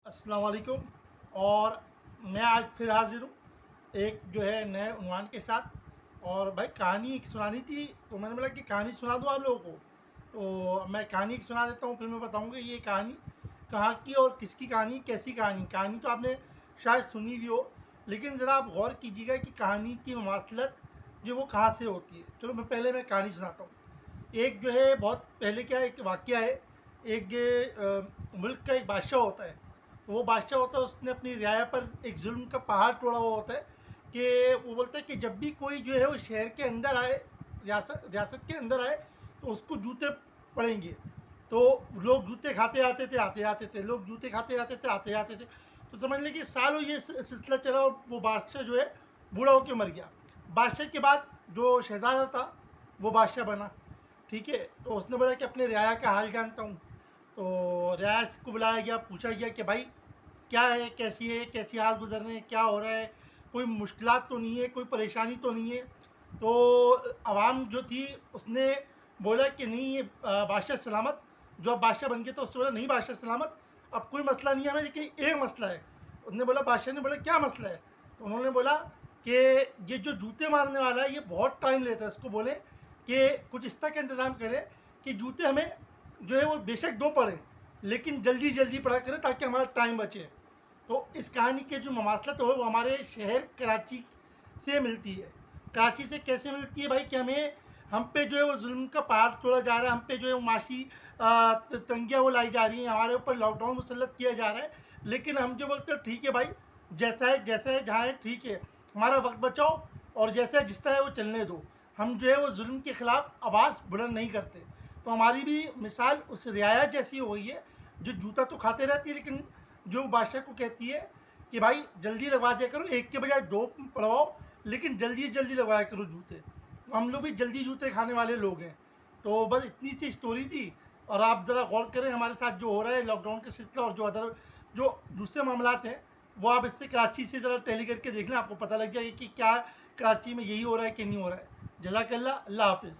अस्सलाम वालेकुम। और मैं आज फिर हाजिर हूँ एक जो है नए उन्वान के साथ। और भाई कहानी एक सुनानी थी, तो मैंने बोला कि कहानी सुना दूँ आप लोगों को। तो मैं कहानी एक सुना देता हूँ, फिर मैं बताऊँगा ये कहानी कहाँ की और किसकी कहानी, कैसी कहानी। कहानी तो आपने शायद सुनी भी हो, लेकिन ज़रा आप गौर कीजिएगा कि कहानी की ममासलत जो वो कहाँ से होती है। चलो मैं कहानी सुनाता हूँ। एक जो है बहुत पहले क्या एक वाक़या है। एक मुल्क का एक बादशाह होता है। वो बादशाह होता है, उसने अपनी रियाया पर एक जुल्म का पहाड़ तोड़ा हुआ होता है कि वो बोलता है कि जब भी कोई जो है वो शहर के अंदर आए, रियासत रियासत के अंदर आए, तो उसको जूते पड़ेंगे। तो लोग जूते खाते आते थे, आते आते थे, लोग जूते खाते आते थे, आते आते थे। तो समझ लें कि सालों ये सिलसिला चला और वो बादशाह जो है बूढ़ा होकर मर गया। बादशाह के बाद जो शहजादा था वो बादशाह बना। ठीक है, तो उसने बोला कि अपने रियाया का हाल जानता हूँ। तो रियाया को बुलाया गया, पूछा गया कि भाई क्या है, कैसी हाल गुजर रहे हैं, क्या हो रहा है, कोई मुश्किलात तो नहीं है, कोई परेशानी तो नहीं है। तो आवाम जो थी उसने बोला कि नहीं, ये बादशाह सलामत। जो अब बादशाह बन गया तो उसने बोला नहीं बादशाह सलामत, अब कोई मसला नहीं है हमें, लेकिन एक मसला है। उसने बोला, बादशाह ने बोला क्या मसला है। तो उन्होंने बोला कि ये जो जूते मारने वाला है ये बहुत टाइम लेता है, इसको बोले कि कुछ इस तरह का इंतज़ाम करें कि जूते हमें जो है वो बेशक दो पड़े, लेकिन जल्दी जल्दी पड़ा करें ताकि हमारा टाइम बचे। तो इस कहानी के जो ममासलत है वो हमारे शहर कराची से मिलती है। कराची से कैसे मिलती है भाई कि हम पे जो है वो जुल्म का पहाड़ तोड़ा जा रहा है, हम पे जो है वो माशी तंगियाँ वो लाई जा रही हैं, हमारे ऊपर लॉकडाउन मुसल्लत किया जा रहा है। लेकिन हम जो बोलते हैं ठीक है भाई, जैसा है जहाँ है ठीक है, हमारा वक्त बचाओ और जैसा है जिस तरह है वो चलने दो। हम जो है वो जुल्म के ख़िलाफ़ आवाज़ बुलंद नहीं करते। तो हमारी भी मिसाल उस रियाया जैसी हो गई है, जो जूता तो खाते रहती है लेकिन जो बादशाह को कहती है कि भाई जल्दी लगवा दिया करो, एक के बजाय दो पड़वाओ, लेकिन जल्दी जल्दी लगवाया करो जूते। तो हम लोग भी जल्दी जूते खाने वाले लोग हैं। तो बस इतनी सी स्टोरी थी। और आप ज़रा गौर करें हमारे साथ जो हो रहा है लॉकडाउन का सिलसिला, और जो दूसरे मामलात हैं वो आप इससे कराची से ज़रा टैली करके देख लें, आपको पता लग जाएगा कि क्या कराची में यही हो रहा है कि नहीं हो रहा है। जज़ाकल्लाह, अल्लाह हाफिज़।